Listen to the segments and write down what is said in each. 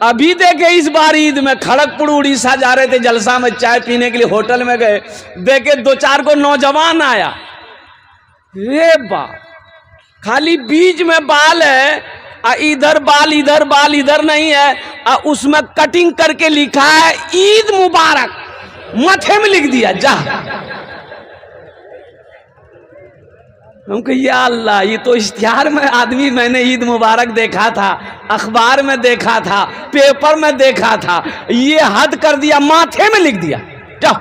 अभी देखे इस बार ईद में खड़गपुर उड़ीसा जा रहे थे जलसा में, चाय पीने के लिए होटल में गए, देखे 2-4 को नौजवान आया, रे बा खाली बीच में बाल है, इधर बाल इधर बाल इधर नहीं है, उसमें कटिंग करके लिखा है ईद मुबारक, माथे में लिख दिया जा। हमको या अल्लाह, ये तो इश्तिहार में आदमी, मैंने ईद मुबारक देखा था, अखबार में देखा था, पेपर में देखा था, ये हद कर दिया, माथे में लिख दिया जा।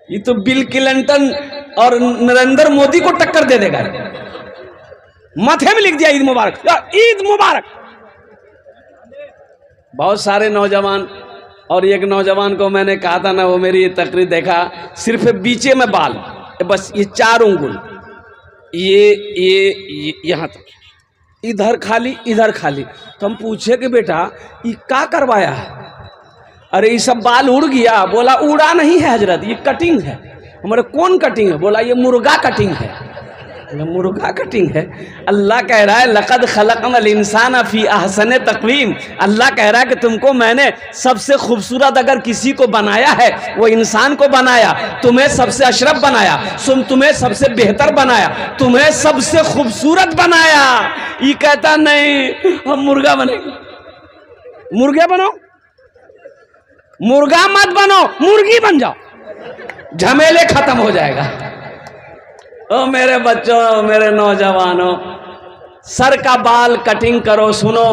ये तो बिल क्लिंटन और नरेंद्र मोदी को टक्कर दे देगा, माथे में लिख दिया ईद मुबारक, ईद मुबारक। बहुत सारे नौजवान, और एक नौजवान को मैंने कहा था ना, वो मेरी ये तकरीर देखा, सिर्फ बीचे में बाल, बस ये 4 उंगल, ये यहाँ तक, इधर खाली इधर खाली। तो हम पूछे कि बेटा ये क्या करवाया है? अरे ये सब बाल उड़ गया। बोला उड़ा नहीं है हजरत, ये कटिंग है। हमारे कौन कटिंग है? बोला ये मुर्गा कटिंग है। मुर्गा कटिंग है? अल्लाह कह रहा है लक़द खलक़नल इंसान फी अहसन तक़वीम। अल्लाह कह रहा है कि तुमको मैंने सबसे खूबसूरत अगर किसी को बनाया है वो इंसान को बनाया, तुम्हें सबसे अशरफ बनाया, तुम्हें सबसे बेहतर बनाया, तुम्हें सबसे खूबसूरत बनाया। ये कहता नहीं हम मुर्गा बनेंगे। मुर्गे बनो, मुर्गा मत बनो, मुर्गी बन जाओ, झमेले खत्म हो जाएगा। ओ मेरे बच्चों, मेरे नौजवानों, सर का बाल कटिंग करो। सुनो,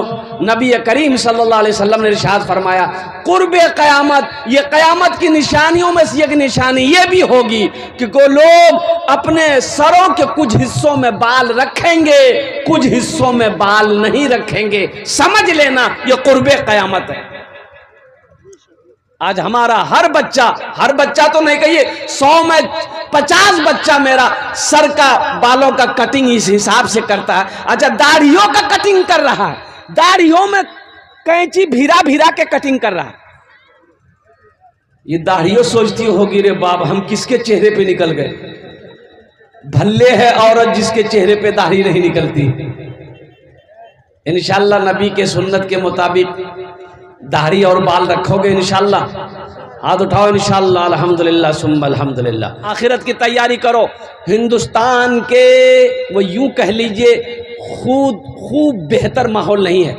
नबी करीम सल्लल्लाहु अलैहि वसल्लम ने इरशाद फरमाया कुर्बे क़यामत, ये क़यामत की निशानियों में से एक निशानी ये भी होगी कि को लोग अपने सरों के कुछ हिस्सों में बाल रखेंगे, कुछ हिस्सों में बाल नहीं रखेंगे। समझ लेना ये कुर्बे क़यामत है। आज हमारा हर बच्चा तो नहीं कहिए 100 में 50 बच्चा मेरा सर का बालों का कटिंग इस हिसाब से करता है। अच्छा, दाढ़ियों का कटिंग कर रहा है, दाढ़ियों में कैंची भिरा भिरा के कटिंग कर रहा है। ये दाढ़ियों सोचती होगी रे बाप हम किसके चेहरे पे निकल गए। भल्ले है औरत जिसके चेहरे पे दाढ़ी नहीं निकलती। इंशाअल्लाह नबी के सुन्नत के मुताबिक दाढ़ी और बाल रखोगे इंशाअल्लाह। हाथ उठाओ इंशाअल्लाह, अल्हम्दुलिल्लाह सुम्मा अल्हम्दुलिल्लाह। आखिरत की तैयारी करो। हिंदुस्तान के वो यूं कह लीजिए खूब बेहतर माहौल नहीं है।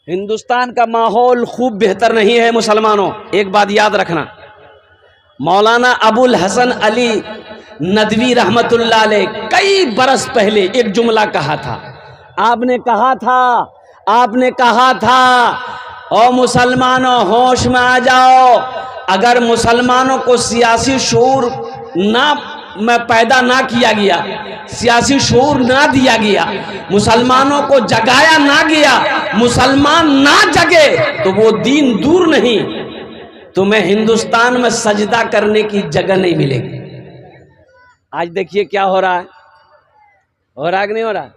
हिंदुस्तान का माहौल खूब बेहतर नहीं है मुसलमानों। एक बात याद रखना, मौलाना अबुल हसन अली नदवी रहमतुल्लाह अलैह कई बरस पहले एक जुमला कहा था। आपने कहा था ओ मुसलमानों होश में आ जाओ, अगर मुसलमानों को सियासी शऊर पैदा ना किया गया, सियासी शऊर ना दिया गया, मुसलमानों को जगाया ना गया, मुसलमान ना जगे तो वो दीन दूर नहीं, तुम्हें हिंदुस्तान में सजदा करने की जगह नहीं मिलेगी। आज देखिए क्या हो रहा है। हो रहा कि नहीं हो रहा?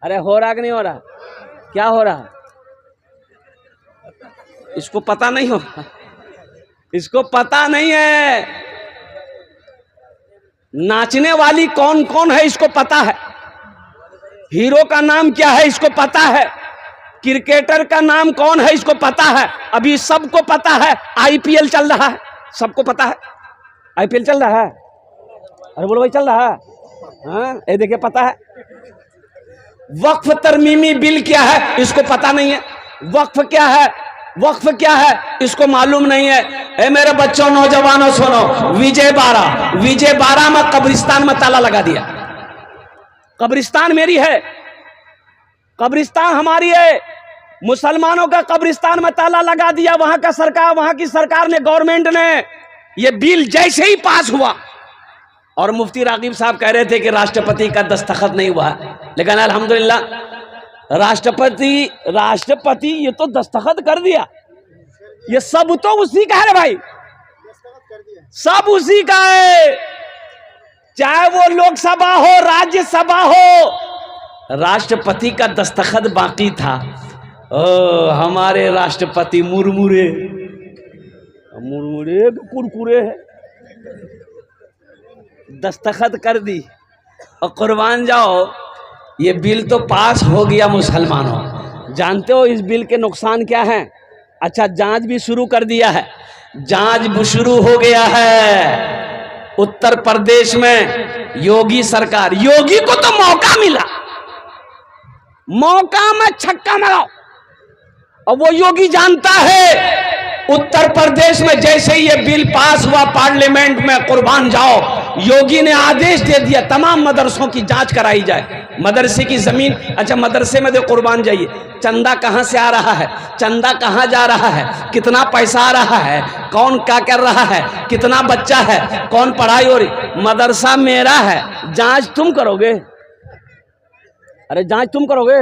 अरे हो रहा कि नहीं हो रहा? क्या हो रहा? इसको पता नहीं हो, इसको पता नहीं है। नाचने वाली कौन कौन है इसको पता है, हीरो का नाम क्या है इसको पता है, क्रिकेटर का नाम कौन है इसको पता है। अभी सबको पता है आईपीएल चल रहा है, सबको पता है आईपीएल चल रहा है। अरे बोलो भाई चल रहा है? हाँ, ये देखिए पता है। वक्फ तरमीमी बिल क्या है इसको पता नहीं है। वक्फ क्या है, वक्फ क्या है इसको मालूम नहीं है। ए मेरे बच्चों नौजवानों सुनो, विजय बारा में कब्रिस्तान में ताला लगा दिया। कब्रिस्तान मेरी है, कब्रिस्तान हमारी है, मुसलमानों का कब्रिस्तान में ताला लगा दिया। वहां की सरकार ने, गवर्नमेंट ने, ये बिल जैसे ही पास हुआ, और मुफ्ती रागिब साहब कह रहे थे कि राष्ट्रपति का दस्तखत नहीं हुआ, लेकिन अल्हम्दुलिल्लाह राष्ट्रपति ये तो दस्तखत कर दिया। ये सब तो उसी का है भाई, सब उसी का है, चाहे वो लोकसभा हो राज्यसभा हो, राष्ट्रपति का दस्तखत बाकी था। हमारे राष्ट्रपति मुरमुरे कुरकुरे है, दस्तखत कर दी। और कुर्बान जाओ, ये बिल तो पास हो गया मुसलमानों। जानते हो इस बिल के नुकसान क्या हैं? अच्छा, जांच भी शुरू कर दिया है, जांच भी शुरू हो गया है। उत्तर प्रदेश में योगी सरकार, योगी को तो मौका मिला, मौका में छक्का मारो। और वो योगी जानता है उत्तर प्रदेश में जैसे ये बिल पास हुआ पार्लियामेंट में, कुर्बान जाओ, योगी ने आदेश दे दिया तमाम मदरसों की जांच कराई जाए। मदरसे की जमीन, अच्छा मदरसे में देखो कुर्बान जाइए, चंदा कहां से आ रहा है, चंदा कहां जा रहा है, कितना पैसा आ रहा है, कौन क्या कर रहा है, कितना बच्चा है, कौन पढ़ाई हो रही। मदरसा मेरा है, जांच तुम करोगे? अरे जांच तुम करोगे?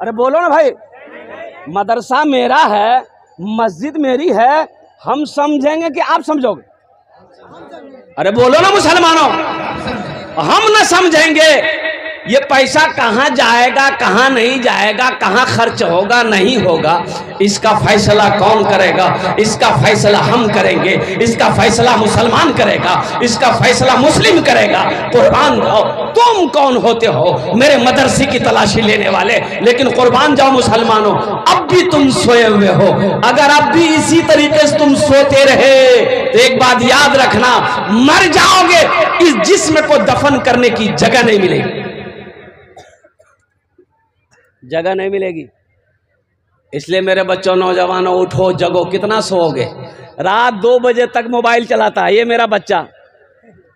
अरे बोलो ना भाई। मदरसा मेरा है, मस्जिद मेरी है, हम समझेंगे कि आप समझोगे? अरे बोलो ना मुसलमानों, हम न समझेंगे। ये पैसा कहां जाएगा, कहां नहीं जाएगा, कहां खर्च होगा नहीं होगा, इसका फैसला कौन करेगा? इसका फैसला हम करेंगे, इसका फैसला मुसलमान करेगा, इसका फैसला मुस्लिम करेगा। कुर्बान जाओ, तुम कौन होते हो मेरे मदरसे की तलाशी लेने वाले? लेकिन कुर्बान जाओ मुसलमानों, अब भी तुम सोए हुए हो। अगर अब भी इसी तरीके से तुम सोते रहे तो एक बात याद रखना, मर जाओगे, इस जिस्म को दफन करने की जगह नहीं मिलेगी, जगह नहीं मिलेगी। इसलिए मेरे बच्चों, नौजवानों, उठो जगो। कितना सोओगे? रात 2 बजे तक मोबाइल चलाता है ये मेरा बच्चा,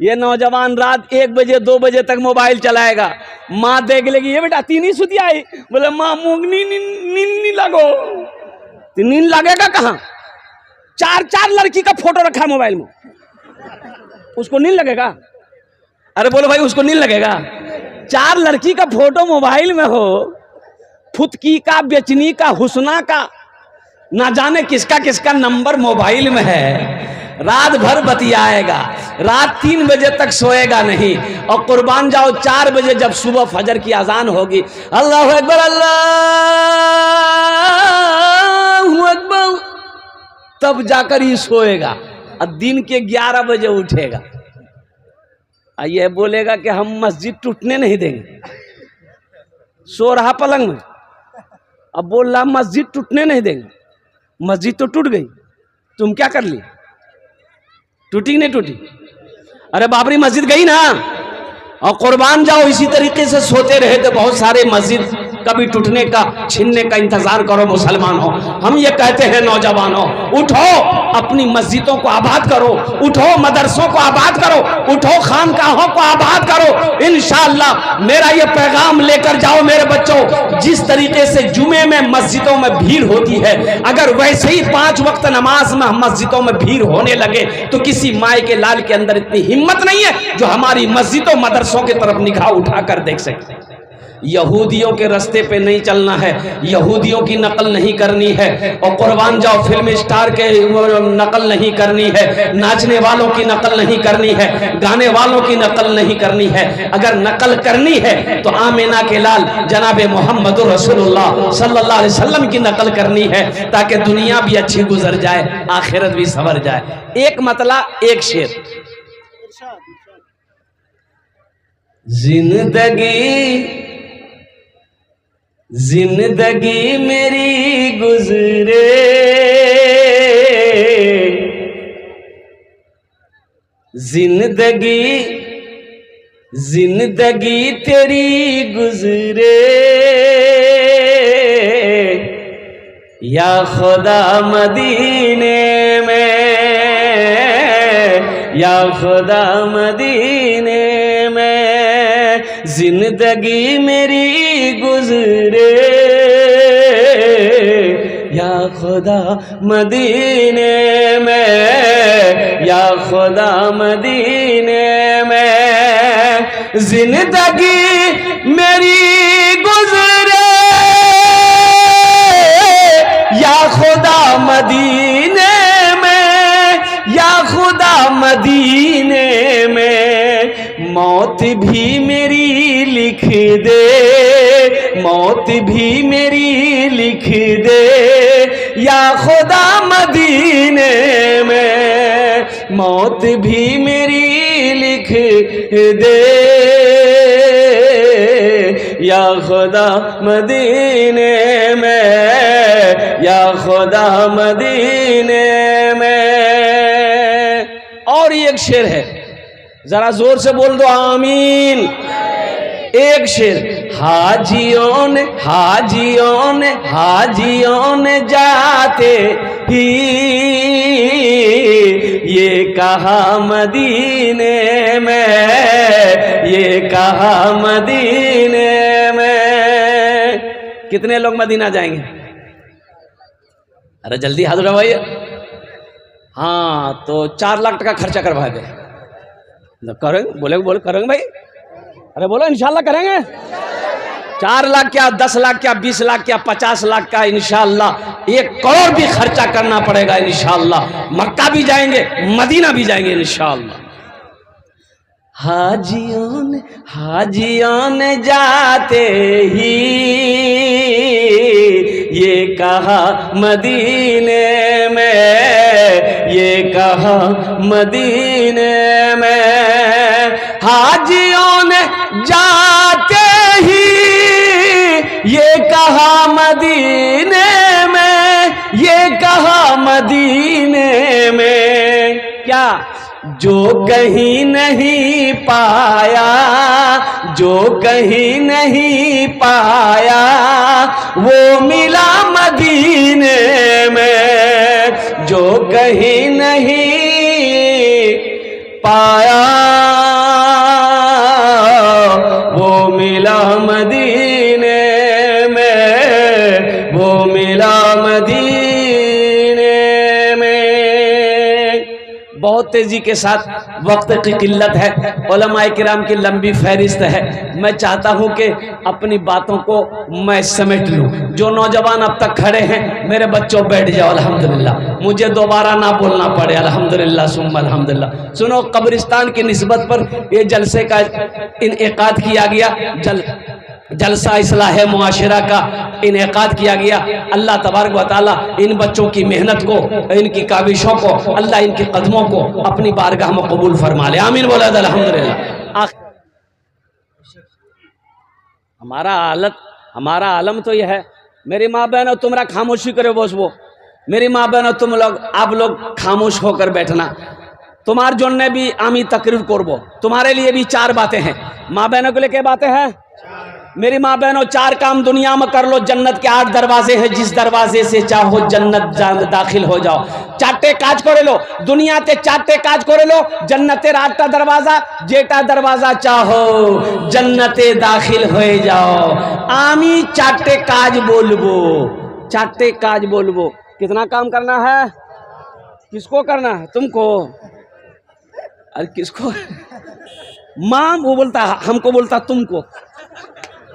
ये नौजवान रात 1 बजे 2 बजे तक मोबाइल चलाएगा। माँ देख लेगी, ये बेटा तीन ही सुती आई, बोले माँ मुंगनी नींद लगो। नींद लगेगा कहाँ? 4 लड़की का फोटो रखा है मोबाइल में, उसको नींद लगेगा? अरे बोलो भाई, उसको नींद लगेगा? 4 लड़की का फोटो मोबाइल में हो, फुतकी का, बेचनी का, हुस्ना का, ना जाने किसका किसका नंबर मोबाइल में है। रात भर बतियाएगा, रात 3 बजे तक सोएगा नहीं। और कुर्बान जाओ, 4 बजे जब सुबह फजर की अजान होगी, अल्लाह अकबर अल्लाहू अकबर, तब जाकर ही सोएगा। और दिन के 11 बजे उठेगा, ये बोलेगा कि हम मस्जिद टूटने नहीं देंगे। सो रहा पलंग में, अब बोल रहा मस्जिद टूटने नहीं देंगे। मस्जिद तो टूट गई, तुम क्या कर ली? टूटी नहीं टूटी? अरे बाबरी मस्जिद गई ना। और कुर्बान जाओ, इसी तरीके से सोते रहे तो बहुत सारे मस्जिद कभी टूटने का, छीनने का इंतजार करो मुसलमानों। हम ये कहते हैं नौजवानों, उठो, अपनी मस्जिदों को आबाद करो, उठो मदरसों को आबाद करो, उठो खानकाहों को आबाद करो। इंशाअल्लाह मेरा ये पैगाम लेकर जाओ मेरे बच्चों, जिस तरीके से जुमे में मस्जिदों में भीड़ होती है, अगर वैसे ही 5 वक्त नमाज में मस्जिदों में भीड़ होने लगे तो किसी माए के लाल के अंदर इतनी हिम्मत नहीं है जो हमारी मस्जिदों मदरसों की तरफ निगाह उठाकर देख सके। यहूदियों के रास्ते पे नहीं चलना है, यहूदियों की नकल नहीं करनी है। और कुर्बान जाओ, फिल्म स्टार के नकल नहीं करनी है, नाचने वालों की नकल नहीं करनी है, गाने वालों की नकल नहीं करनी है। अगर नकल करनी है तो आमिना के लाल जनाब मोहम्मद रसूलुल्लाह सल्लल्लाहु अलैहि वसल्लम की नकल करनी है, ताकि दुनिया भी अच्छी गुजर जाए, आखिरत भी संवर जाए। एक मतला, एक शेर। जिंदगी मेरी गुजरे, जिंदगी तेरी गुजरे, या खुदा मदीने में, या खुदा मदीने में जिंदगी मेरी गुजरे, या खुदा मदीने में, या खुदा मदीने में जिंदगी मेरी गुजरे, या खुदा मदीने में, या खुदा मदीने में मौत भी मेरी लिख दे, मौत भी मेरी लिख दे, या खुदा मदीने में मौत भी मेरी लिख दे, या खुदा मदीने में, या खुदा मदीने में। और एक शेर है, जरा जोर से बोल दो आमीन। एक शेर, हाजियों ने जाते ही ये कहा मदीने में, ये कहा मदीने में। कितने लोग मदीना जाएंगे? अरे जल्दी हाथ उठाओ भैया। हाँ तो 4 लाख टका खर्चा करवा दे। करेंगे? बोले करेंगे भाई? अरे बोलो इंशाल्लाह करेंगे। 4 लाख क्या, 10 लाख क्या, 20 लाख क्या, 50 लाख का, इंशाल्लाह 1 करोड़ भी खर्चा करना पड़ेगा इंशाल्लाह। मक्का भी जाएंगे, मदीना भी जाएंगे इंशाल्लाह। हाजियों ने जाते ही ये कहा मदीने में, ये कहा मदीने में। हाजियों ने जाते ही ये कहा मदीने में, ये कहा मदीने में। क्या? जो कहीं नहीं पाया, जो कहीं नहीं पाया वो मिला मदीने में, जो कहीं नहीं पाया वो मिला मदीने में, वो मिला मदीने में। बहुत तेजी के साथ, वक्त की किल्लत है, उलमाए किराम की लंबी फहरिस्त है। मैं चाहता हूं कि अपनी बातों को मैं समेट लूं। जो नौजवान अब तक खड़े हैं, मेरे बच्चों बैठ जाओ अल्हम्दुलिल्लाह, मुझे दोबारा ना बोलना पड़े अल्हम्दुलिल्लाह सुम्मा अल्हम्दुलिल्लाह। सुनो, कब्रिस्तान की निस्बत पर ये जलसे का इनेकाद किया गया, जलसा इस्लाह मुआशरा का इनेकाद किया गया। अल्लाह तबारक व तआला इन बच्चों की मेहनत को, इनकी काविशों को, अल्लाह इनके कदमों को अपनी बारगाह में कबूल फरमा ले। आमीन बोला अल्हम्दुलिल्लाह। हमारा आलम तो यह है, मेरी माँ बहनों तुमरा खामोशी करे बोस वो, मेरी माँ बहनों तुम लोग, आप लोग खामोश होकर बैठना। तुम्हारे जोड़ने भी आमी तकरीर करबो, तुम्हारे लिए भी 4 बातें हैं। माँ बहनों के लिए क्या बातें हैं? मेरी माँ बहनों, 4 काम दुनिया में कर लो। जन्नत के 8 दरवाजे हैं, जिस दरवाजे से चाहो जन्नत दाखिल हो जाओ। 4 काज करे लो, दुनिया ते 4 काज करे लो। जन्नतेर 8टा दरवाजा, जेटा दरवाजा चाहो जन्नते दाखिल हो जाओ। आमी 4 काज बोलबो, 4 काज बोलबो। कितना काम करना है? किसको करना है? तुमको। अरे किसको? माँ वो बोलता, हमको बोलता तुमको।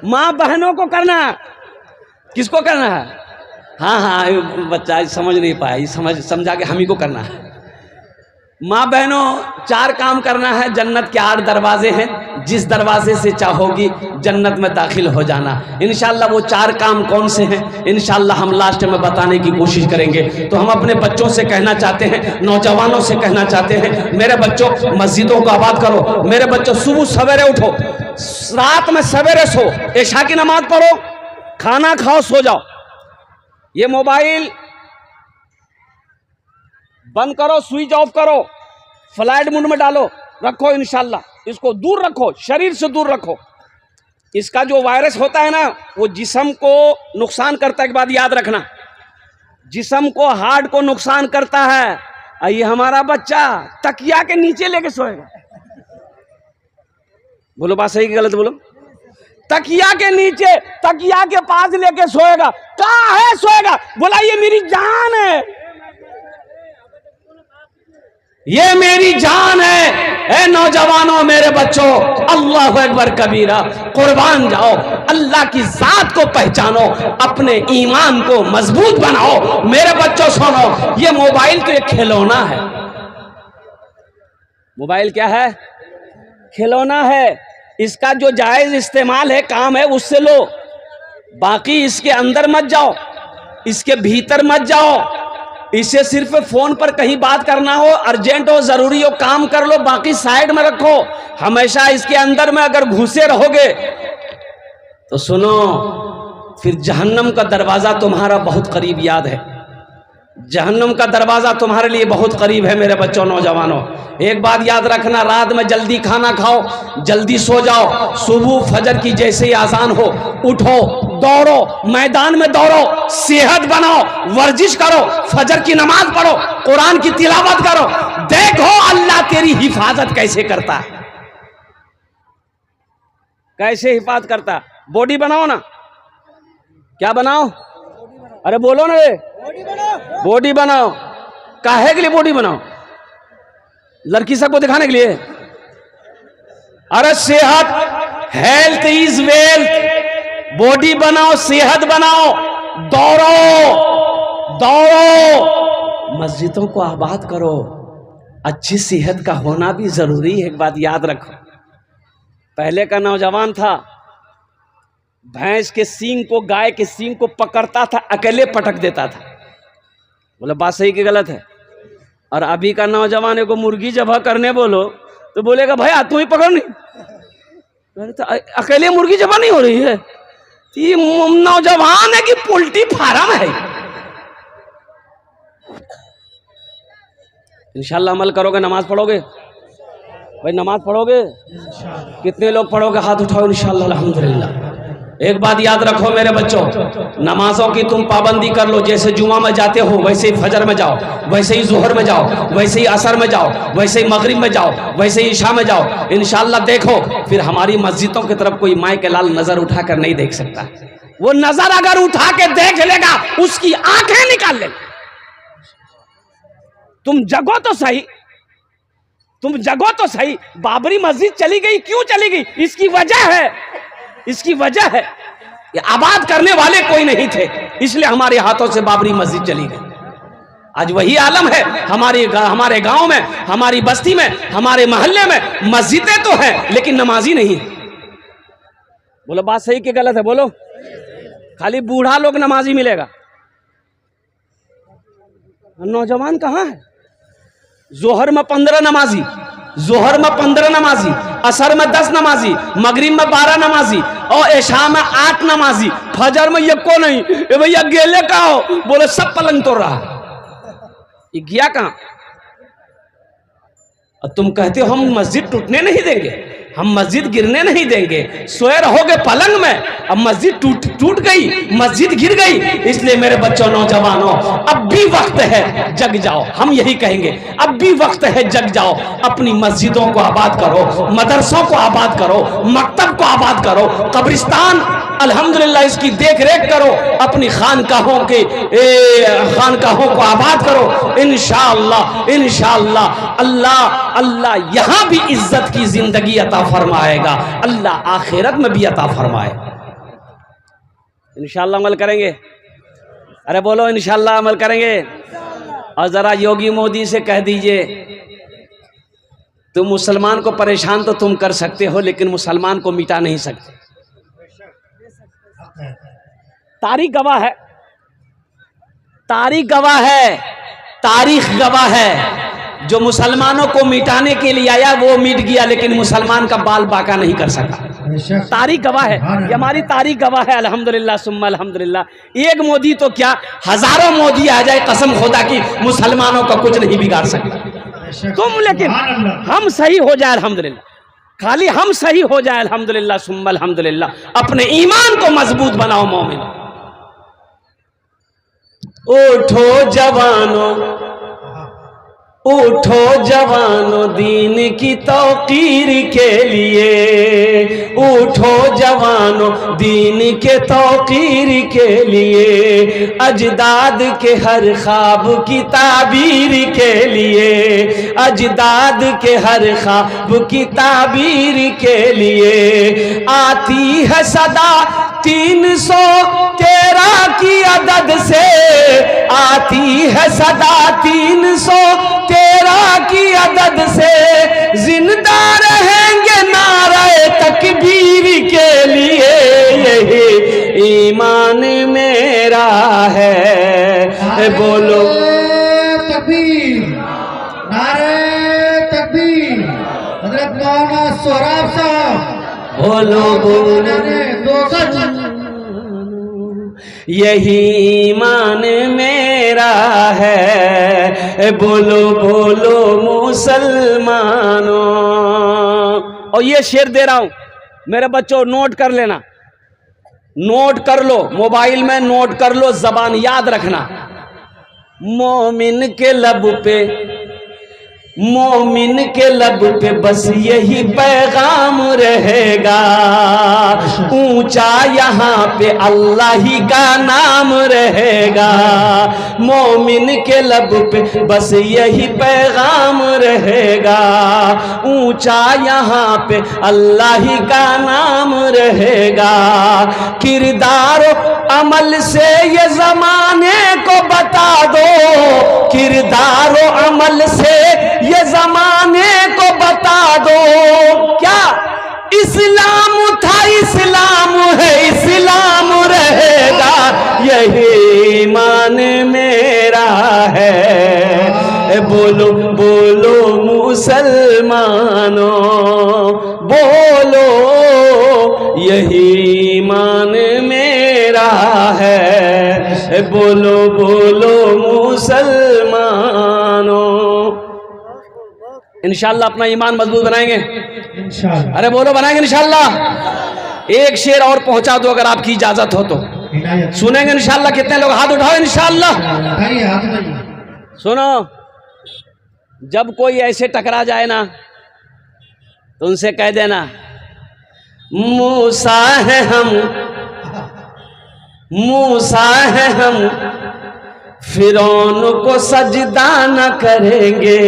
माँ बहनों को करना, किसको करना है? हाँ हाँ, बच्चा समझ नहीं पाया, समझा के हम ही को करना है। माँ बहनों, 4 काम करना है। जन्नत के 8 दरवाजे हैं, जिस दरवाजे से चाहोगी जन्नत में दाखिल हो जाना। इंशाल्लाह वो 4 काम कौन से हैं, इंशाल्लाह हम लास्ट में बताने की कोशिश करेंगे। तो हम अपने बच्चों से कहना चाहते हैं, नौजवानों से कहना चाहते हैं, मेरे बच्चों मस्जिदों को आबाद करो। मेरे बच्चों सुबह सवेरे उठो, रात में सवेरे सो, इशा की नमाज पढ़ो, खाना खाओ, सो जाओ। ये मोबाइल बंद करो, स्विच ऑफ करो, फ्लाइट मोड में डालो, रखो। इंशाल्लाह इसको दूर रखो, शरीर से दूर रखो। इसका जो वायरस होता है ना, वो जिस्म को नुकसान करता है। के बाद याद रखना, जिस्म को, हार्ट को नुकसान करता है। ये हमारा बच्चा तकिया के नीचे लेके सोएगा। बोलो बात सही कि गलत? बोलो। तकिया के नीचे, तकिया के पास लेके सोएगा। कहाँ है सोएगा? बोला ये मेरी जान है, ये मेरी जान है। ए नौजवानों, मेरे बच्चों, अल्लाहु अकबर कबीरा, कुर्बान जाओ। अल्लाह की जात को पहचानो, अपने ईमान को मजबूत बनाओ। मेरे बच्चों सुनो, ये मोबाइल तो एक खिलौना है। मोबाइल क्या है? खिलौना है। इसका जो जायज इस्तेमाल है, काम है, उससे लो। बाकी इसके अंदर मत जाओ, इसके भीतर मत जाओ। इसे सिर्फ फोन पर कहीं बात करना हो, अर्जेंट हो, जरूरी हो, काम कर लो, बाकी साइड में रखो। हमेशा इसके अंदर में अगर घुसे रहोगे तो सुनो, फिर जहन्नम का दरवाज़ा तुम्हारा बहुत करीब, याद है, जहन्नम का दरवाज़ा तुम्हारे लिए बहुत करीब है मेरे बच्चों, नौजवानों। एक बात याद रखना, रात में जल्दी खाना खाओ, जल्दी सो जाओ, सुबह फजर की जैसे ही आजान हो उठो, दौड़ो, मैदान में दौड़ो, सेहत बनाओ, वर्जिश करो, फजर की नमाज पढ़ो, कुरान की तिलावत करो, देखो अल्लाह तेरी हिफाजत कैसे करता है, कैसे हिफाजत करता। बॉडी बनाओ ना, क्या बनाओ, अरे बोलो ना, बॉडी बनाओ। काहे के लिए बॉडी बनाओ? लड़की सबको दिखाने के लिए? अरे सेहत, हेल्थ इज वेल्थ। बॉडी बनाओ, सेहत बनाओ, दौड़ो दौड़ो, मस्जिदों को आबाद करो। अच्छी सेहत का होना भी जरूरी है। एक बात याद रखो, पहले का नौजवान था, भैंस के सींग को, गाय के सींग को पकड़ता था, अकेले पटक देता था। बोले बात सही कि गलत है? और अभी का नौजवान को मुर्गी जबह करने बोलो तो बोलेगा भाई तू ही पकड़, नहीं तो अकेले मुर्गी जबह नहीं हो रही है, ये नौजवान है कि पोल्ट्री फार्म है। इंशाल्लाह अमल करोगे, नमाज पढ़ोगे भाई, नमाज पढ़ोगे? कितने लोग पढ़ोगे? हाथ उठाओ इंशाल्लाह। अल्हम्दुलिल्लाह। एक बात याद रखो मेरे बच्चों, नमाजों की तुम पाबंदी कर लो। जैसे जुमा में जाते हो वैसे ही फजर में जाओ, वैसे ही जोहर में जाओ, वैसे ही असर में जाओ, वैसे ही मगरिब में जाओ, वैसे ही ईशा में जाओ। इंशाल्लाह देखो फिर हमारी मस्जिदों की तरफ कोई माए के लाल नजर उठाकर नहीं देख सकता। वो नजर अगर उठा के देख लेगा उसकी आंखें निकाल ले। तुम जगो तो सही, तुम जगो तो सही। बाबरी मस्जिद चली गई, क्यों चली गई? इसकी वजह है, इसकी वजह है ये आबाद करने वाले कोई नहीं थे, इसलिए हमारे हाथों से बाबरी मस्जिद चली गई। आज वही आलम है हमारे गांव में, हमारी बस्ती में, हमारे मोहल्ले में मस्जिदें तो हैं लेकिन नमाजी नहीं है। बोलो बात सही कि गलत है? बोलो। खाली बूढ़ा लोग नमाजी मिलेगा, नौजवान कहाँ है? जोहर में 15 नमाजी, जोहर में 15 नमाजी, असर में 10 नमाजी, मगरिब में 12 नमाजी और ऐशा में 8 नमाजी, फजर में ये को नहीं। ए भैया गेले का हो? बोले सब पलंग तोड़ रहा। ये गया कहां? और तुम कहते हो हम मस्जिद टूटने नहीं देंगे, हम मस्जिद गिरने नहीं देंगे। सोए रहोगे पलंग में, अब मस्जिद टूट गई, मस्जिद गिर गई। इसलिए मेरे बच्चों, नौजवानों, अब भी वक्त है, जग जाओ। हम यही कहेंगे, अब भी वक्त है, जग जाओ। अपनी मस्जिदों को आबाद करो, मदरसों को आबाद करो, मकतब को आबाद करो, कब्रिस्तान अल्हम्दुलिल्लाह इसकी देख रेख करो, अपनी खानकाहों को आबाद करो। इंशाअल्लाह इंशाअल्लाह अल्लाह अल्लाह यहां भी इज्जत की जिंदगी अता फरमाएगा, अल्लाह आखिरत में भी अता फरमाएगा। इंशाअल्लाह अमल करेंगे? अरे बोलो इंशाअल्लाह अमल करेंगे। और जरा योगी मोदी से कह दीजिए, तुम मुसलमान को परेशान तो तुम कर सकते हो लेकिन मुसलमान को मिटा नहीं सकते। तारीख गवाह है, तारीख गवाह है, तारीख गवाह है। जो मुसलमानों को मिटाने के लिए आया वो मिट गया, लेकिन मुसलमान का बाल बाका नहीं कर सका। तारीख गवाह है, ये हमारी तारीख गवाह है। अल्हम्दुलिल्लाह सुम्मा अल्हम्दुलिल्लाह। एक मोदी तो क्या, हजारों मोदी आ जाए, कसम खुदा की मुसलमानों का कुछ नहीं बिगाड़ सकता। तुम लेकिन हम सही हो जाए अल्हम्दुलिल्लाह, खाली हम सही हो जाए अल्हम्दुलिल्लाह सुम्मा अल्हम्दुलिल्लाह। अपने ईमान को मजबूत बनाओ मोमिन। उठो जवानों, उठो जवानों दीन की तौकीर के लिए, उठो जवानों दीन के तौकीर के लिए, अजदाद के हर ख्वाब की ताबीर के लिए, अजदाद के हर ख्वाब की ताबीर के लिए। आती है सदा 313 की अदद से, आती है सदा 313 की अदद से, जिंदा रहेंगे नारे तकबीर के लिए। यही ईमान मेरा है, बोलो तकबीर, नारे तकबीर। हजरत मौलाना सोहराब साहब बोलो बोलो दो सच यही ईमान मेरा है, बोलो बोलो मुसलमानों। और ये शेर दे रहा हूं मेरे बच्चों, नोट कर लेना, नोट कर लो, मोबाइल में नोट कर लो, जबान याद रखना। मोमिन के लब पे, मोमिन के लब पे बस यही पैगाम रहेगा, ऊंचा यहाँ पे अल्लाह ही का नाम रहेगा। मोमिन के लब पे बस यही पैगाम रहेगा, ऊंचा यहाँ पे अल्लाह ही का नाम रहेगा। किरदार अमल से ये जमाने को बता दो, किरदार अमल से ये जमाने को बता दो। क्या इस्लाम था, इस्लाम है, इस्लाम रहेगा, यही ईमान मेरा है। बोलो बोलो मुसलमानों, बोलो यही ईमान मेरा है, बोलो बोलो मुसलमानों। इंशाअल्लाह अपना ईमान मजबूत बनाएंगे इंशाअल्लाह। अरे बोलो बनाएंगे इंशाअल्लाह। एक शेर और पहुंचा दो अगर आपकी इजाजत हो तो, सुनेंगे इंशाअल्लाह। कितने लोग हाथ उठाओ इंशाअल्लाह। उठाइए, हाथ उठाइए। सुनो, जब कोई ऐसे टकरा जाए ना तो उनसे कह देना, मूसा है हम, मूसा है हम, फिरौन को सजदा न करेंगे।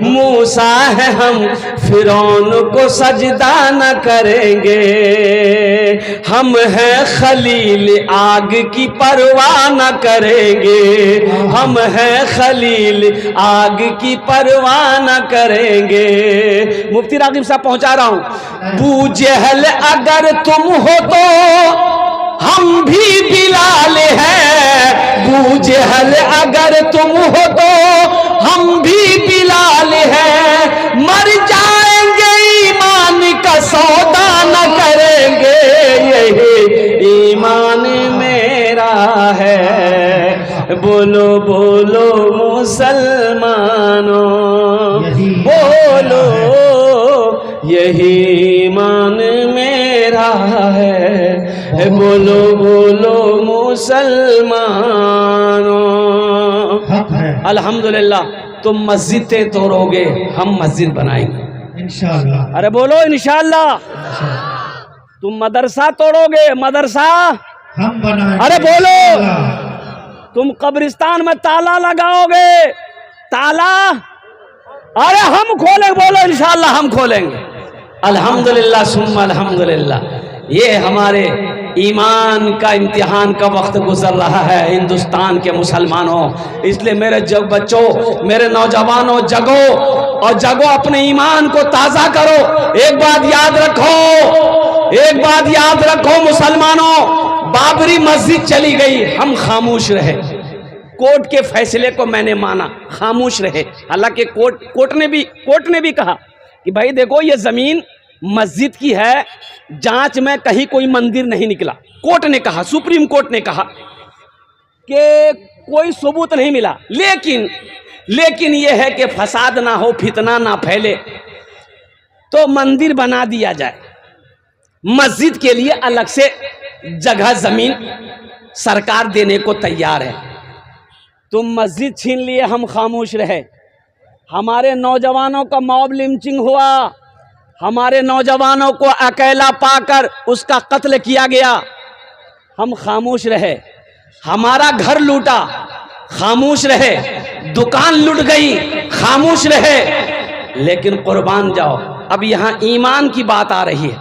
मूसा है हम, फिरौन को सजदा न करेंगे। हम हैं खलील, आग की परवाह न करेंगे। हम हैं खलील, आग की परवाह न करेंगे। मुफ्ती रागिब साहब पहुंचा रहा हूं। बू जहल अगर तुम हो तो हम भी बिलाल हैं, बू जहल अगर तुम हो तो हम भी बिलाल हैं। मर जाएंगे ईमान का सौदा न करेंगे, यही ईमान मेरा है। बोलो बोलो मुसलमानों, बोलो यही ईमान मेरा है। बोलो बोलो मुसलमानों। अल्हम्दुलिल्लाह, तुम मस्जिदें तोड़ोगे, हम मस्जिद बनाएंगे इंशाअल्लाह। अरे बोलो इंशाअल्लाह। तुम मदरसा तोड़ोगे, मदरसा हम बनाएंगे। अरे बोलो। इंशाअल्लाह। तुम कब्रिस्तान में ताला लगाओगे, ताला अरे हम खोलेंगे, बोलो इंशाअल्लाह हम खोलेंगे। अल्हम्दुलिल्लाह सुम्मा अल्हम्दुलिल्लाह। ये हमारे ईमान का इम्तिहान का वक्त गुजर रहा है हिंदुस्तान के मुसलमानों। इसलिए मेरे जब बच्चों, मेरे नौजवानों, जगो और जगो, अपने ईमान को ताज़ा करो। एक बात याद रखो, एक बात याद रखो मुसलमानों, बाबरी मस्जिद चली गई, हम खामोश रहे। कोर्ट के फैसले को मैंने माना, खामोश रहे। हालांकि कोर्ट ने भी कहा कि भाई देखो ये जमीन मस्जिद की है, जांच में कहीं कोई मंदिर नहीं निकला। कोर्ट ने कहा, सुप्रीम कोर्ट ने कहा कि कोई सबूत नहीं मिला। लेकिन यह है कि फसाद ना हो, फितना ना फैले, तो मंदिर बना दिया जाए। मस्जिद के लिए अलग से जगह जमीन सरकार देने को तैयार है। तुम मस्जिद छीन लिए, हम खामोश रहे। हमारे नौजवानों का मॉब लिंचिंग हुआ, हमारे नौजवानों को अकेला पाकर उसका कत्ल किया गया, हम खामोश रहे। हमारा घर लूटा, खामोश रहे। दुकान लूट गई, खामोश रहे। लेकिन कुर्बान जाओ, अब यहां ईमान की बात आ रही है।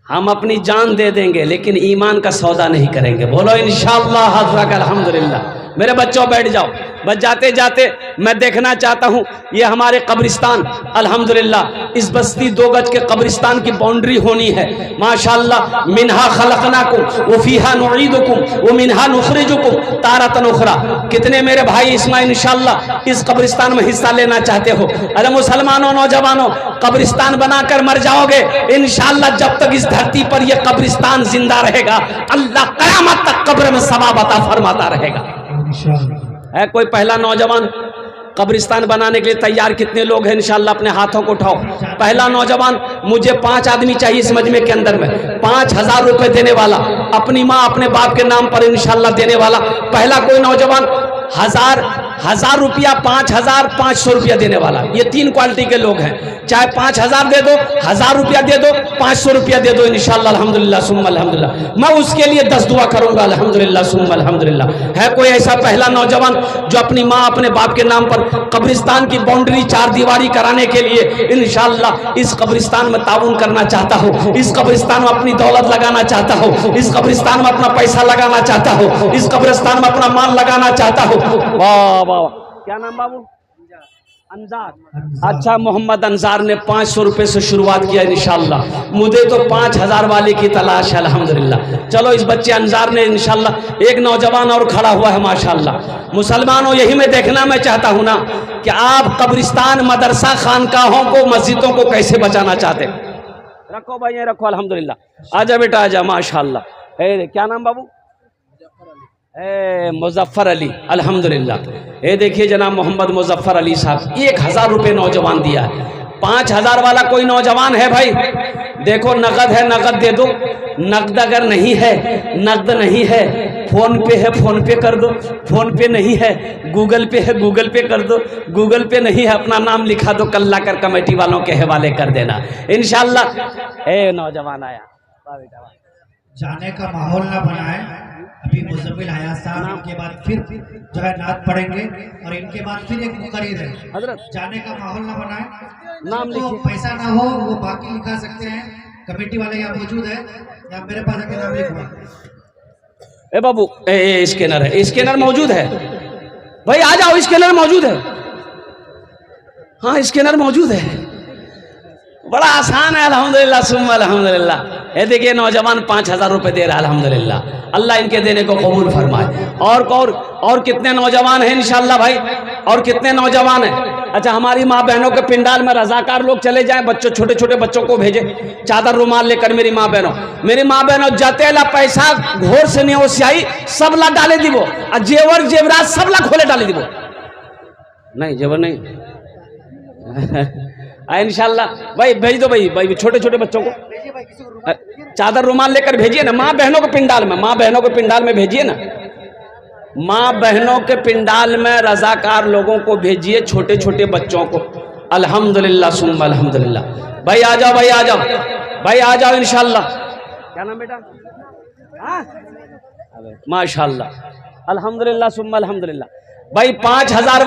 हम अपनी जान दे देंगे लेकिन ईमान का सौदा नहीं करेंगे। बोलो इंशाअल्लाह हज़रत अल्हम्दुलिल्लाह। मेरे बच्चों बैठ जाओ। बस जाते जाते मैं देखना चाहता हूँ ये हमारे कब्रिस्तान अल्हम्दुलिल्लाह, इस बस्ती 2 गज के कब्रिस्तान की बाउंड्री होनी है माशाअल्लाह। मिन्हा खलकनाकुम व फीहा नुईदुकुम व मिन्हा नुखरिजुकुम तारतन उखरा। कितने मेरे भाई इसमें इंशाअल्लाह इस कब्रिस्तान में हिस्सा लेना चाहते हो? अरे मुसलमानों, नौजवानों, कब्रिस्तान बनाकर मर जाओगे इंशाअल्लाह। जब तक इस धरती पर यह कब्रिस्तान जिंदा रहेगा अल्लाह क़यामत तक कब्र में सवाब अता फरमाता रहेगा। है कोई पहला नौजवान कब्रिस्तान बनाने के लिए तैयार? कितने लोग हैं इंशाअल्लाह अपने हाथों को उठाओ। पहला नौजवान, मुझे 5 आदमी चाहिए इस मजमे के अंदर में, 5000 रुपए देने वाला, अपनी माँ अपने बाप के नाम पर इंशाअल्लाह देने वाला। पहला कोई नौजवान 1000 रुपया, 5500 रुपया देने वाला। ये 3 क्वालिटी के लोग हैं। चाहे 5000 दे दो, 1000 रुपया दे दो, 500 रुपया दे दो इंशाअल्लाह अल्हम्दुलिल्लाह सुम्मा अल्हम्दुलिल्लाह। मैं उसके लिए 10 दुआ करूंगा अल्हम्दुलिल्लाह सुम्मा अल्हम्दुलिल्लाह। है कोई ऐसा पहला नौजवान जो अपनी माँ अपने बाप के नाम पर कब्रिस्तान की बाउंड्री 4 दीवारी कराने के लिए इंशाअल्लाह इस कब्रिस्तान में ताउन करना चाहता हो, इस कब्रिस्तान में अपनी दौलत लगाना चाहता हो, इस कब्रिस्तान में अपना पैसा लगाना चाहता हो, इस कब्रिस्तान में अपना माल लगाना चाहता हो? वाह वाह, क्या नाम बाबू? अंजार। अच्छा, मोहम्मद अंजार ने 500 रुपए से शुरुआत किया इंशाअल्लाह। मुझे तो 5000 वाले की तलाश है अल्हम्दुलिल्लाह। चलो इस बच्चे अंजार ने इंशाअल्लाह। एक नौजवान और खड़ा हुआ है माशाअल्लाह। मुसलमानों, यही मैं देखना मैं चाहता हूं ना कि आप कब्रिस्तान, मदरसा, खानकाहों को, मस्जिदों को कैसे बचाना चाहते? रखो भाई, रखो अल्हम्दुलिल्लाह। आजा बेटा आजा माशाअल्लाह। क्या नाम बाबू? मुजफ्फर अली अल्हम्दुलिल्लाह। ये देखिए जनाब मोहम्मद मुजफ्फर अली साहब, 1000 रुपये नौजवान दिया है। 5000 वाला कोई नौजवान है भाई? देखो नगद है, नगद दे दो। नगद अगर नहीं है, नगद नहीं है, फोन पे है, फोन पे कर दो। फोन पे नहीं है, गूगल पे है, गूगल पे कर दो। गूगल पे नहीं है, अपना नाम लिखा दो, कल लाकर कमेटी वालों के हवाले कर देना इंशाअल्लाह। नौजवान आया, जाने का माहौल ना बनाए। अभी मुज़म्मिल हयात साहब, इनके बाद फिर जो है नात पढ़ेंगे और इनके बाद फिर एक मुकर्रिर है। हजरत, जाने का माहौल ना बनाए। नाम लिखो, पैसा ना हो वो बाकी लिखा सकते हैं। कमेटी वाले यहाँ मौजूद है, या मेरे पास आके नाम लिखवा। बाबू स्कैनर है, स्कैनर मौजूद है भाई, आ जाओ, स्कैनर मौजूद है। हाँ स्कैनर मौजूद है, बड़ा आसान है अल्हम्दुलिल्लाह सुम्मा अल्हम्दुलिल्लाह। ये देखिए नौजवान 5000 रुपए दे रहा है अल्हम्दुलिल्लाह। अल्लाह इनके देने को कबूल फरमाए। और कितने नौजवान हैं इंशाअल्लाह भाई? और कितने नौजवान हैं? अच्छा, हमारी माँ बहनों के पिंडाल में रजाकार लोग चले जाएं, बच्चों, छोटे छोटे बच्चों को भेजे चादर रुमाल लेकर। मेरी माँ बहनों जतेला पैसा घोर से नहीं ओसियाई सब ला डाले दीबो, और जेवर जेवरात सब ला खोले डाले दीबो। नहीं जेवर नहीं इंशाल्लाह भाई भेज दो भाई छोटे छोटे बच्चों को चादर रुमाल लेकर भेजिए ना। माँ बहनों के पिंडाल में, माँ बहनों के पिंडाल में भेजिए ना। माँ बहनों के पिंडाल में रजाकार लोगों को भेजिए, छोटे छोटे बच्चों को। अल्हम्दुलिल्लाह सुम्मा अल्हम्दुलिल्लाह। भाई आ जाओ, भाई आ जाओ, भाई आ जाओ इंशाल्लाह। क्या नाम बेटा? माशाल्लाह अल्हम्दुलिल्लाह सुम्मा अल्हम्दुलिल्लाह। भाई 5000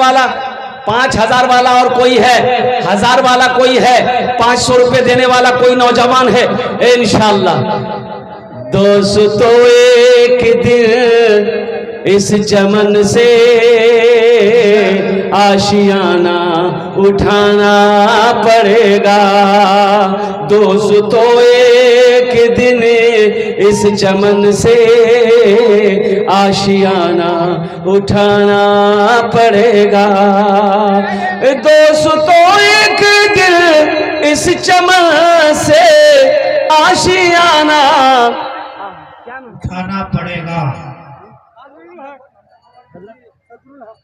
वाला और कोई है? 1000 वाला कोई है? 500 रुपए देने वाला कोई नौजवान है? इंशाअल्लाह। दोस्तों एक दिन इस चमन से आशियाना उठाना पड़ेगा। दोस्तों एक दिन इस चमन से आशियाना उठाना पड़ेगा। दोस्तों एक दिन इस चमन से आशियाना उठाना पड़ेगा।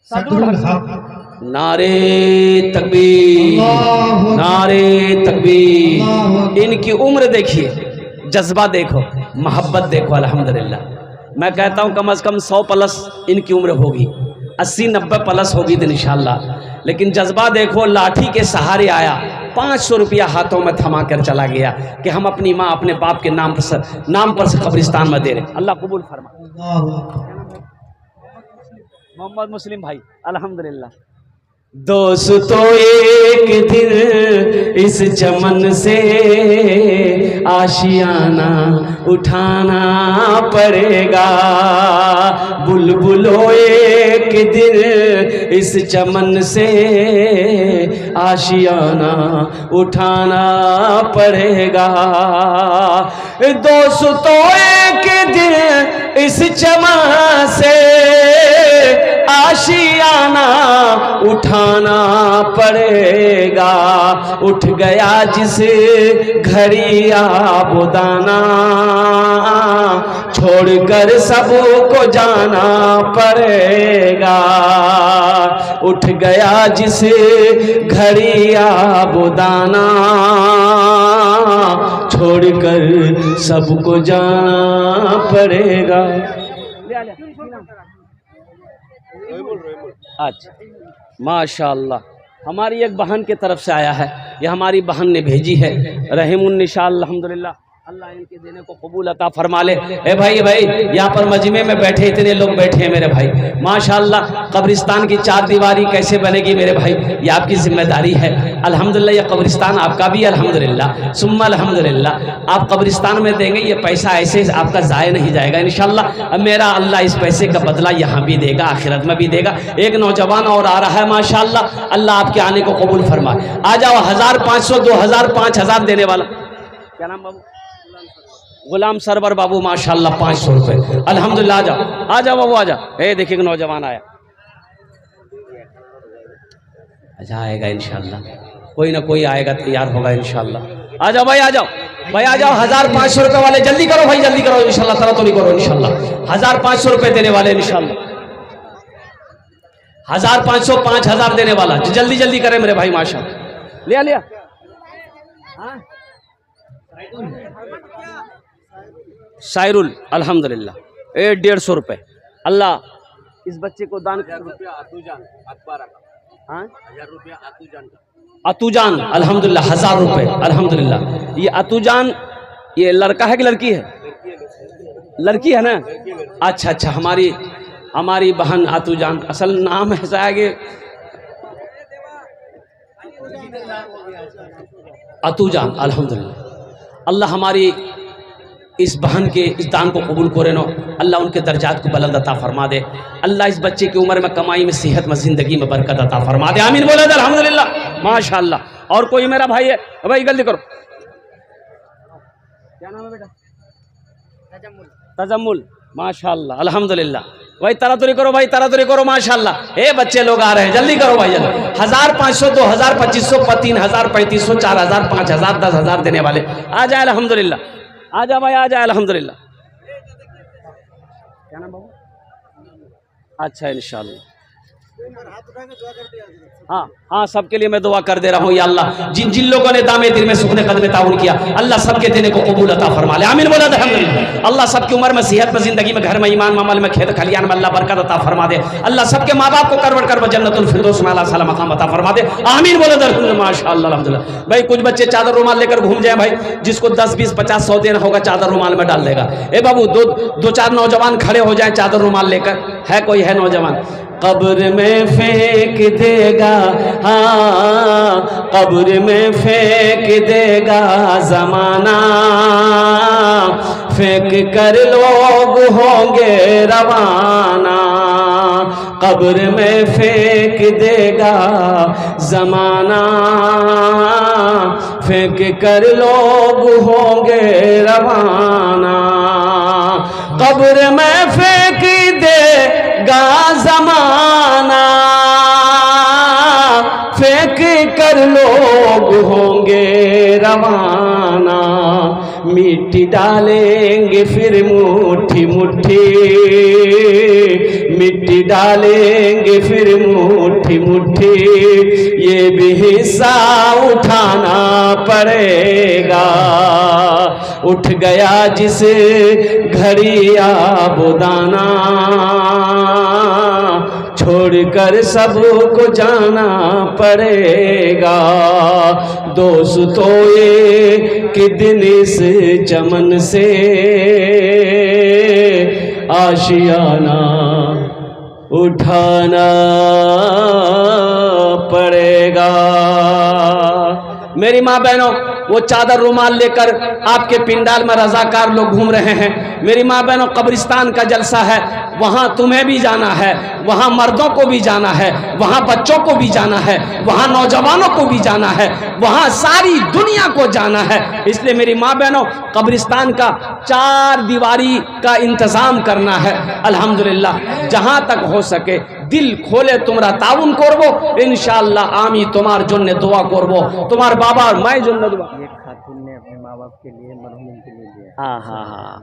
सदरुल हक। नारे तकबीर, नारे तकबीर। इनकी उम्र देखिए, जज्बा देखो, मोहब्बत देखो अल्हम्दुलिल्लाह। मैं कहता हूँ कम से कम 100 प्लस इनकी उम्र होगी, 80-90 प्लस होगी तो इंशाअल्लाह। लेकिन जज्बा देखो, लाठी के सहारे आया, 500 रुपया हाथों में थमा कर चला गया कि हम अपनी माँ अपने बाप के नाम पर से कब्रिस्तान में दे रहे। अल्लाह कबूल फरमा। मोहम्मद मुस्लिम भाई अल्हम्दुलिल्लाह। दोस्तों एक दिन इस चमन से आशियाना उठाना पड़ेगा। बुलबुलों एक दिन इस चमन से आशियाना उठाना पड़ेगा। दोस्तों एक दिन इस चमन से आशियाना उठाना पड़ेगा। उठ गया जिस घड़ी आबोदाना छोड़कर सबको जाना पड़ेगा। उठ गया जिस घड़ी आबोदाना छोड़कर सबको जाना पड़ेगा। अच्छा, माशाअल्लाह, हमारी एक बहन की तरफ से आया है, यह हमारी बहन ने भेजी है। रहीमुन्निसा, अल्हम्दुलिल्लाह, अल्लाह इनके देने को कबूल अता फरमा ले। ए भाई यहाँ पर मजमे में बैठे इतने लोग बैठे हैं मेरे भाई, माशाअल्लाह। कब्रिस्तान की चार दीवारी कैसे बनेगी मेरे भाई, ये आपकी जिम्मेदारी है। अल्हम्दुलिल्लाह ये कब्रिस्तान आपका भी अल्हम्दुलिल्लाह सुम्मा अल्हम्दुलिल्लाह। आप कब्रिस्तान में देंगे, ये पैसा ऐसे आपका ज़ाया नहीं जाएगा इंशाअल्लाह। अब मेरा अल्लाह इस पैसे का बदला यहाँ भी देगा, आखिरत में भी देगा। एक नौजवान और आ रहा है माशाअल्लाह, अल्लाह आपके आने को कबूल फरमाए। आ जाओ, 1500, 2000, 5000 देने वाला, क्या नाम बाबू? गुलाम सरवर बाबू, माशाअल्लाह 500 रुपये, अल्हम्दुलिल्लाह। आ जाओ बाबू, आ जाओ। ए देखिए नौजवान आया, अच्छा आएगा इंशाअल्लाह, कोई ना कोई आएगा, तैयार होगा इंशाअल्लाह। आ जाओ भाई, आ जाओ भाई, आ जाओ। 1500 रुपये वाले जल्दी करो भाई, जल्दी करो इंशाअल्लाह, तरह तो नहीं करो इंशाअल्लाह। 1500 रुपये देने वाले इंशाअल्लाह, 1500, 5000 देने वाला, जल्दी जल्दी करें मेरे भाई, माशाअल्लाह। लिया लिया, हाँ साइरुल, अल्हम्दुलिल्लाह, 150 रुपये। अल्लाह इस बच्चे को दान कर। अतुजान, अल्हम्दुलिल्लाह 1000 रुपये, अल्हम्दुलिल्लाह। ये अतुजान, ये लड़का है कि लड़की है? लड़की है ना? अच्छा अच्छा, हमारी बहन अतुजान, असल नाम ऐसा है कि अतुजान, अल्हम्दुलिल्लाह। अल्लाह हमारी इस बहन के इस दान को कबूल करे नो, अल्लाह उनके दर्जात को बुलंद अता फरमा दे। अल्लाह इस बच्चे की उम्र में, कमाई में, सेहत में, ज़िंदगी में बरकत अता फरमा दे। आमीन बोले अल्हम्दुलिल्लाह, माशाअल्लाह। और कोई मेरा भाई है भाई, जल्दी करो, क्या नाम है बेटा? तजम्मुल, माशाअल्लाह, अल्हम्दुलिल्लाह। भाई तरातुरी करो भाई, तरातुरी करो, माशाअल्लाह। ए बच्चे लोग आ रहे हैं, जल्दी करो भाई जल्दी। 1500, 2000, 2500, 3000, 3500, 4000, 5000, 10000 देने वाले आ जाए अल्हम्दुलिल्लाह। आ जा भाई, आ जाए अल्हम्दुलिल्लाह। क्या नाम बाबू? अच्छा इंशाअल्लाह, हाँ हाँ, सबके लिए मैं दुआ कर दे रहा हूँ। या अल्लाह जिन जिन लोगों ने दामे दिल में सुखने कदम ताउन किया, अल्लाह सबके देने को कबूल अता फरमा ले। आमीन बोला अल्हम्दुलिल्लाह। अल्लाह सबकी उम्र में, सेहत में, जिंदगी में, घर में, ईमान मामल में, खेत खलियान में अल्लाह बरकत अता फरमा दे। अल्लाह सबके माँ बाप को करवट कर जन्नतुल फिरदौस में अल्लाह सलाम मकाम अता फरमा दे। आमीन बोला अल्हम्दुलिल्लाह, माशाअल्लाह, अल्हम्दुलिल्लाह। भाई कुछ बच्चे चादर रुमाल लेकर घूम जाए भाई, जिसको 10, 20, 50, 100 देना होगा चादर रुमाल में डाल देगा। ए बाबू, दो चार नौजवान खड़े हो जाए चादर रुमाल लेकर, है कोई है नौजवान? कब्र में फेंक देगा, हाँ कब्र में फेंक देगा ज़माना, फेंक कर लोग होंगे रवाना। कब्र में फेंक देगा ज़माना, फेंक कर लोग होंगे रवाना। कब्र में फेंक देगा ज़माना, फेंक कर लोग होंगे रवाना। मिट्टी डालेंगे फिर मुट्ठी मुट्ठी, मिट्टी डालेंगे फिर मुट्ठी मुट्ठी, ये भी हिस्सा उठाना पड़ेगा। उठ गया जिस घड़ी आबोदाना, छोड़कर सबको जाना पड़ेगा। दोस्तों एक दिन इस चमन से आशियाना उठाना पड़ेगा। मेरी माँ बहनों, वो चादर रुमाल लेकर आपके पिंडाल में रजाकार लोग घूम रहे हैं। मेरी माँ बहनों, कब्रिस्तान का जलसा है, वहाँ तुम्हें भी जाना है, वहाँ मर्दों को भी जाना है, वहाँ बच्चों को भी जाना है, वहाँ नौजवानों को भी जाना है, वहाँ सारी दुनिया को जाना है। इसलिए मेरी माँ बहनों, कब्रिस्तान का 4 दीवारी का इंतज़ाम करना है। अल्हम्दुलिल्लाह, जहाँ तक हो सके दिल खोले तुम्हारा ताउन करबो, इंशाअल्लाह आमी तुम्हार जन्ने दुआ करबो, तुम्हार बाबा मैं जन्ने दुआ। एक खातून ने अपने माँ बाप के लिए, मरहूमिन के लिए दिया। हाँ हाँ हाँ,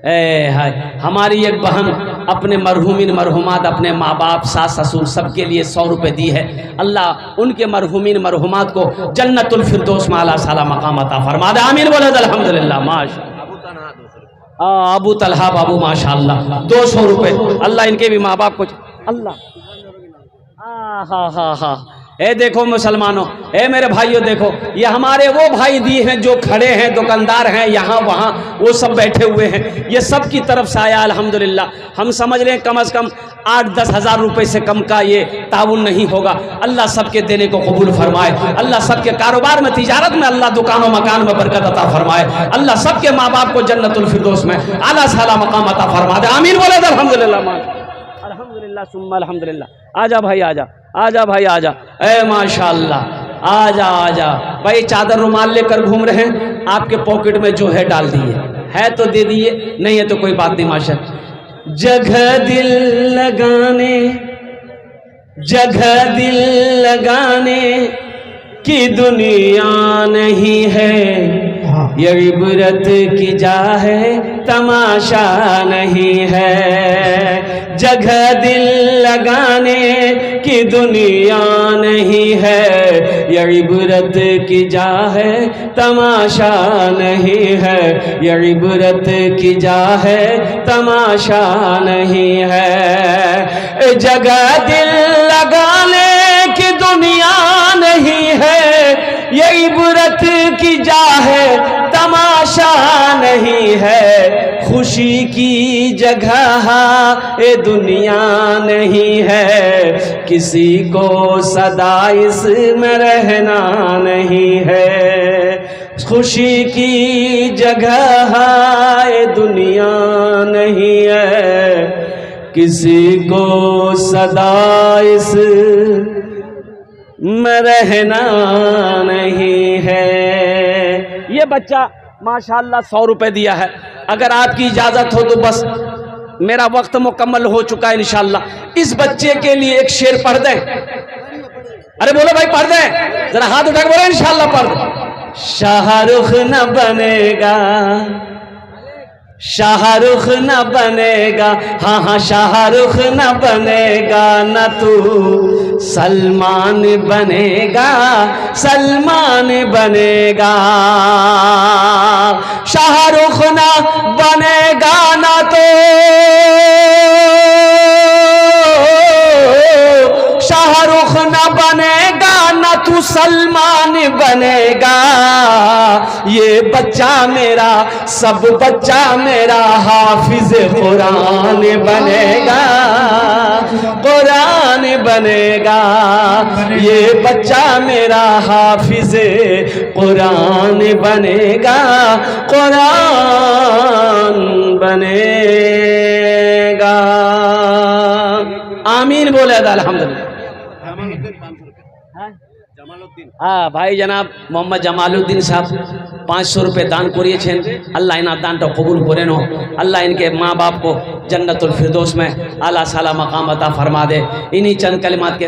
ए हाय, हमारी एक बहन अपने मरहूमिन मरहुमात, अपने माँ बाप सास ससुर सबके लिए 100 रुपये दी है। अल्लाह उनके मरहूमिन मरहुमात को जन्नतुल फिरदौस में आला साला मकाम अता फरमा दे। आमीन बोले अल्हम्दुलिल्लाह। माशा अबू तलहा बाबू माशाअल्लाह 200 रुपये। अल्लाह इनके भी माँ बाप को अल्लाह। हाँ हाँ हाँ, ए देखो मुसलमानों, ए मेरे भाइयों, देखो ये हमारे वो भाई दिए हैं जो खड़े हैं, दुकानदार हैं, यहाँ वहाँ वो सब बैठे हुए हैं, ये सब की तरफ से आया अल्हम्दुलिल्लाह। हम समझ रहे हैं कम से कम 8-10 हज़ार रुपये से कम का ये ताउन नहीं होगा। अल्लाह सबके देने को कबूल फरमाए, अल्लाह सबके कारोबार में, तिजारत में, अल्लाह दुकानों मकान में बरकत अता फरमाए, अल्लाह सबके माँ बाप को जन्नतुल फिरदौस में आला साला मकाम अता फरमा दे। आमीन बोले अल्हम्दुलिल्लाह। अल्हम्दुलिल्लाह सुम्मा अल्हम्दुलिल्लाह। आजा भाई आजा, आजा भाई आजा, ए माशाअल्लाह, आजा आजा भाई। चादर रुमाल लेकर घूम रहे हैं, आपके पॉकेट में जो है डाल दिए, है तो दे दिए, नहीं है तो कोई बात नहीं। माशाअल्लाह, जगह दिल लगाने, जगह दिल लगाने की दुनिया नहीं है, ये इबरत की जा है, तमाशा नहीं है। जगह दिल लगाने की दुनिया नहीं है, ये इबरत की जा है, तमाशा नहीं है, ये इबरत की जा है, तमाशा नहीं है। जगह दिल लगाने की दुनिया नहीं है, ये इबरत की जा है, तमाशा नहीं है। खुशी की जगह ये दुनिया नहीं है, किसी को सदा इसमें रहना नहीं है। खुशी की जगह ये दुनिया नहीं है, किसी को सदा इस में रहना नहीं है। ये बच्चा माशाअल्लाह 100 रुपये दिया है। अगर आपकी इजाज़त हो तो बस मेरा वक्त मुकम्मल हो चुका है इंशाअल्लाह। इस बच्चे के लिए एक शेर पढ़ दें। अरे बोलो भाई, पढ़ दें, जरा हाथ उठा के बोलो इंशाअल्लाह पढ़ दें। शाहरुख न बनेगा, शाहरुख न बनेगा, हाँ हाँ शाहरुख न बनेगा, न तू सलमान बनेगा, सलमान बनेगा। शाहरुख न बनेगा ना तो शाहरुख न बनेगा, ना तू सलमान बनेगा। ये बच्चा मेरा, सब बच्चा मेरा हाफिज कुरान बनेगा, कुरान बनेगा। ये बच्चा मेरा हाफिज कुरान बनेगा, कुरान बनेगा। आमीन बोले अल्हम्दुलिल्लाह। हाँ भाई जनाब मोहम्मद जमालुद्दीन साहब 500 रुपये दान करिएছেন। अल्लाह इना दानটা কবুল করে নো। अल्लाह इनके माँ बाप को जन्नतुल फिरदौस में आला साला मकाम अता फरमा दे। इन्हीं चंद कलिमात के